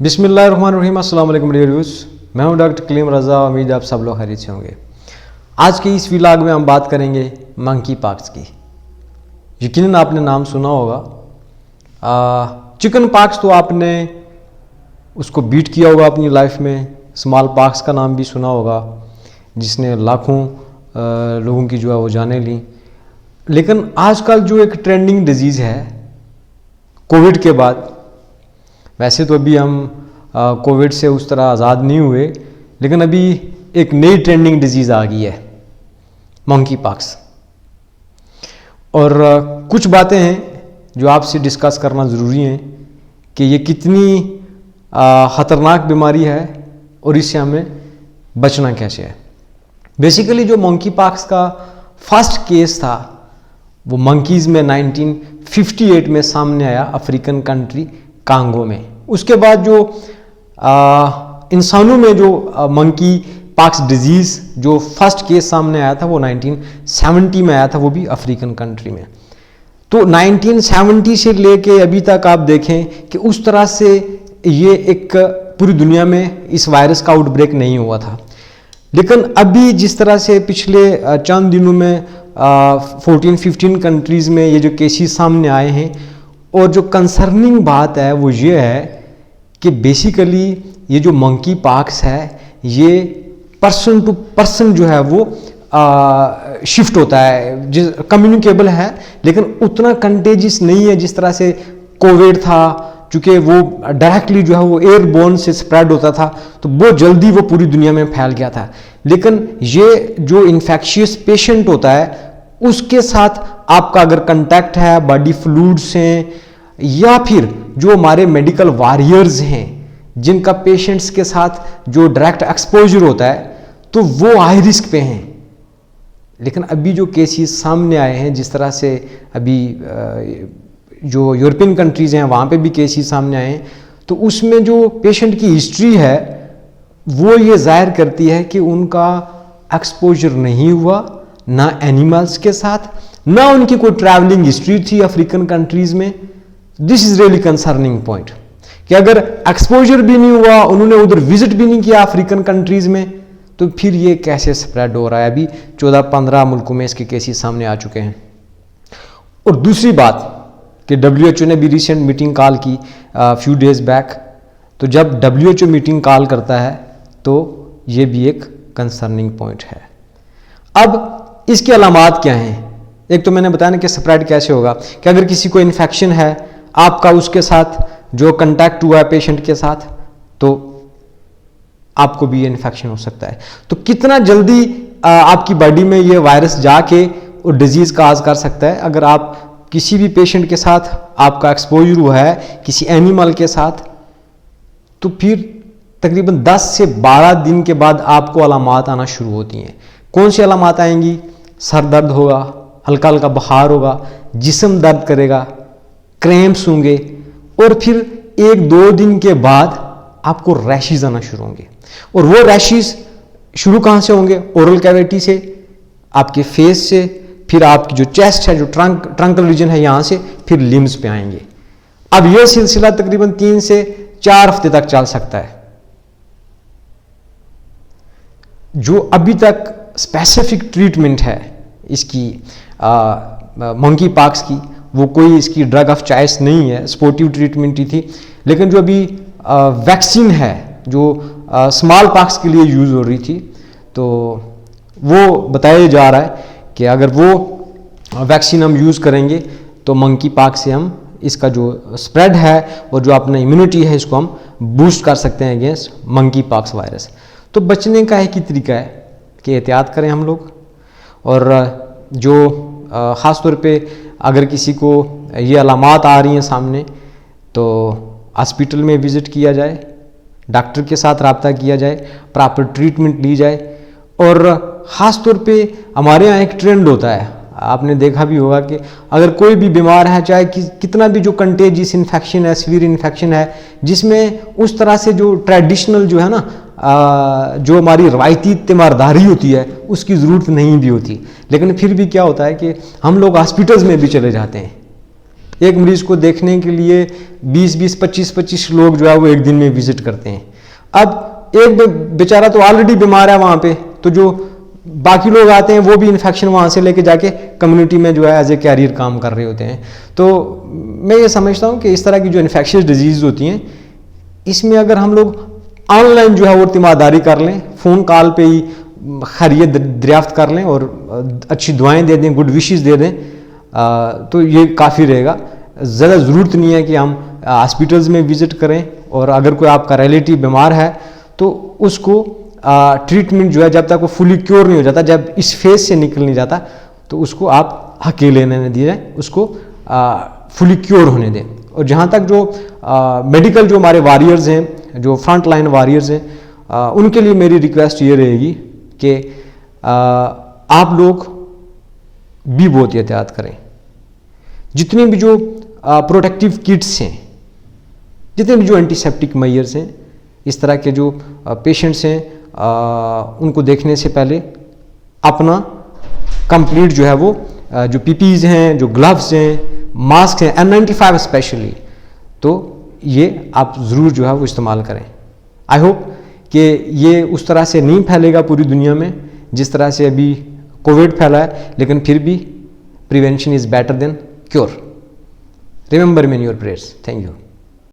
बिस्मिल्लाहिर्रहमानिर्रहीम, अस्सलाम वालेकुम डियर व्यूअर्स। मैं हूं डॉक्टर कलीम रज़ा। उम्मीद है आप सब लोग खैरियत से होंगे। आज के इस व्लॉग में हम बात करेंगे मंकी पॉक्स की। यकीनन आपने नाम सुना होगा। चिकन पॉक्स तो आपने उसको बीट किया होगा अपनी लाइफ में। स्मॉल पॉक्स का नाम भी सुना होगा, जिसने लाखों लोगों की जो है वो जाने ली। लेकिन आजकल जो एक ट्रेंडिंग डिजीज़ है कोविड के बाद, वैसे तो अभी हम कोविड से उस तरह आज़ाद नहीं हुए, लेकिन अभी एक नई ट्रेंडिंग डिजीज़ आ गई है, मंकी पॉक्स। और कुछ बातें हैं जो आपसे डिस्कस करना ज़रूरी है कि ये कितनी ख़तरनाक बीमारी है और इससे हमें बचना कैसे है। बेसिकली जो मंकी पॉक्स का फर्स्ट केस था वो मंकीज़ में 1958 में सामने आया, अफ्रीकन कंट्री कांगो में। उसके बाद जो इंसानों में जो मंकी पॉक्स डिजीज़ जो फर्स्ट केस सामने आया था वो 1970 में आया था, वो भी अफ्रीकन कंट्री में। तो 1970 से लेके अभी तक आप देखें कि उस तरह से ये एक पूरी दुनिया में इस वायरस का आउटब्रेक नहीं हुआ था। लेकिन अभी जिस तरह से पिछले चंद दिनों में 14-15 कंट्रीज़ में ये जो केसेस सामने आए हैं, और जो कंसर्निंग बात है वो ये है कि बेसिकली ये जो मंकी पॉक्स है ये पर्सन टू पर्सन जो है वो शिफ्ट होता है, जिस कम्युनिकेबल है, लेकिन उतना कंटेजियस नहीं है जिस तरह से कोविड था। चूँकि वो डायरेक्टली जो है वो एयरबोर्न से स्प्रेड होता था, तो बहुत जल्दी वो पूरी दुनिया में फैल गया था। लेकिन ये जो इन्फेक्शियस पेशेंट होता है उसके साथ आपका अगर कंटैक्ट है, बॉडी फ्लूइड्स हैं, या फिर जो हमारे मेडिकल वॉरियर्स हैं जिनका पेशेंट्स के साथ जो डायरेक्ट एक्सपोजर होता है, तो वो हाई रिस्क पे हैं। लेकिन अभी जो केसेस सामने आए हैं, जिस तरह से अभी जो यूरोपियन कंट्रीज़ हैं वहाँ पे भी केसेस सामने आए हैं, तो उसमें जो पेशेंट की हिस्ट्री है वो ये जाहिर करती है कि उनका एक्सपोजर नहीं हुआ ना एनिमल्स के साथ, ना उनकी कोई ट्रैवलिंग हिस्ट्री थी अफ्रीकन कंट्रीज़ में। This is really concerning point कि अगर एक्सपोजर भी नहीं हुआ, उन्होंने उधर विजिट भी नहीं किया अफ्रीकन कंट्रीज़ में, तो फिर ये कैसे स्प्रेड हो रहा है। अभी 14-15 मुल्कों में इसके केसेस सामने आ चुके हैं। और दूसरी बात कि WHO ने भी रिसेंट मीटिंग कॉल की फ्यू डेज बैक। तो जब WHO मीटिंग कॉल करता है तो ये भी एक कंसर्निंग पॉइंट है। अब इसके अलामात क्या हैं? एक तो मैंने बताया ना कि स्प्रेड कैसे होगा, कि अगर किसी को इन्फेक्शन है आपका, उसके साथ जो कंटैक्ट हुआ है पेशेंट के साथ, तो आपको भी ये इन्फेक्शन हो सकता है। तो कितना जल्दी आपकी बॉडी में ये वायरस जाके और डिजीज़ काज कर सकता है। अगर आप किसी भी पेशेंट के साथ आपका एक्सपोजर हुआ है किसी एनिमल के साथ, तो फिर तकरीबन 10 से 12 दिन के बाद आपको अलामात आना शुरू होती हैं। कौन सी अलामात आएंगी? सर दर्द होगा, हल्का हल्का बुखार होगा, जिस्म दर्द करेगा, क्रैम्प्स होंगे, और फिर 1-2 दिन के बाद आपको रैशेज आना शुरू होंगे। और वो रैशेज शुरू कहाँ से होंगे? ओरल कैविटी से, आपके फेस से, फिर आपकी जो चेस्ट है, जो ट्रंकल रीजन है, यहाँ से फिर लिम्स पे आएंगे। अब यह सिलसिला तकरीबन 3 से 4 हफ्ते तक चल सकता है। जो अभी तक स्पेसिफिक ट्रीटमेंट है इसकी मंकी पॉक्स की, वो कोई इसकी ड्रग ऑफ चॉइस नहीं है, सपोर्टिव ट्रीटमेंट ही थी। लेकिन जो अभी वैक्सीन है जो स्मॉल पॉक्स के लिए यूज़ हो रही थी, तो वो बताया जा रहा है कि अगर वो वैक्सीन हम यूज़ करेंगे तो मंकी पॉक्स से हम इसका जो स्प्रेड है और जो अपना इम्यूनिटी है इसको हम बूस्ट कर सकते हैं अगेंस्ट मंकी पॉक्स वायरस। तो बचने का एक ही तरीका है कि एहतियात करें हम लोग। और जो ख़ास तौर पे अगर किसी को ये अलामात आ रही हैं सामने, तो हॉस्पिटल में विज़िट किया जाए, डॉक्टर के साथ रब्ता किया जाए, प्रॉपर ट्रीटमेंट ली जाए। और ख़ास तौर पे हमारे यहाँ एक ट्रेंड होता है, आपने देखा भी होगा कि अगर कोई भी बीमार है, चाहे कितना भी जो कंटेजियस इन्फेक्शन है, सीवियर इन्फेक्शन है, जिसमें उस तरह से जो ट्रेडिशनल जो है ना, जो हमारी रवायती तीमारदारी होती है उसकी ज़रूरत नहीं भी होती। लेकिन फिर भी क्या होता है कि हम लोग हॉस्पिटल्स में भी चले जाते हैं एक मरीज को देखने के लिए 20-20, 25-25 लोग जो है वो एक दिन में विजिट करते हैं। अब एक बेचारा तो ऑलरेडी बीमार है वहाँ पे, तो जो बाकी लोग आते हैं वो भी इन्फेक्शन वहाँ से लेके जाके कम्युनिटी में जो है एज ए कैरियर काम कर रहे होते हैं। तो मैं ये समझता हूँ कि इस तरह की जो इन्फेक्शियस डिजीज़ होती हैं, इसमें अगर हम लोग ऑनलाइन जो है वो तीमारदारी कर लें, फ़ोन कॉल पे ही खैरियत दरियाफ्त कर लें और अच्छी दुआएं दे दें, गुड विशेस दे दें, तो ये काफ़ी रहेगा। ज़्यादा ज़रूरत नहीं है कि हम हॉस्पिटल्स में विज़िट करें, और अगर कोई आपका रिलेटिव बीमार है तो उसको ट्रीटमेंट जो है जब तक वो फुली क्योर नहीं हो जाता, जब इस फेज से निकल नहीं जाता, तो उसको आप अकेले लेने दिए जाए, उसको फुली क्योर होने दें। और जहाँ तक जो मेडिकल जो हमारे वॉरियर्स हैं, जो फ्रंट लाइन वॉरियर्स हैं, उनके लिए मेरी रिक्वेस्ट ये रहेगी कि आप लोग भी बहुत एहतियात करें। जितने भी जो प्रोटेक्टिव किट्स हैं, जितने भी जो एंटीसेप्टिक मेजर्स हैं, इस तरह के जो पेशेंट्स हैं, उनको देखने से पहले अपना कंप्लीट जो है वो जो पीपीज हैं, जो ग्लव्स हैं, मास्क हैं, N95 स्पेशली, तो ये आप ज़रूर जो है वो इस्तेमाल करें। आई होप कि ये उस तरह से नहीं फैलेगा पूरी दुनिया में जिस तरह से अभी कोविड फैला है, लेकिन फिर भी prevention is better than cure. Remember me in your prayers. Thank you.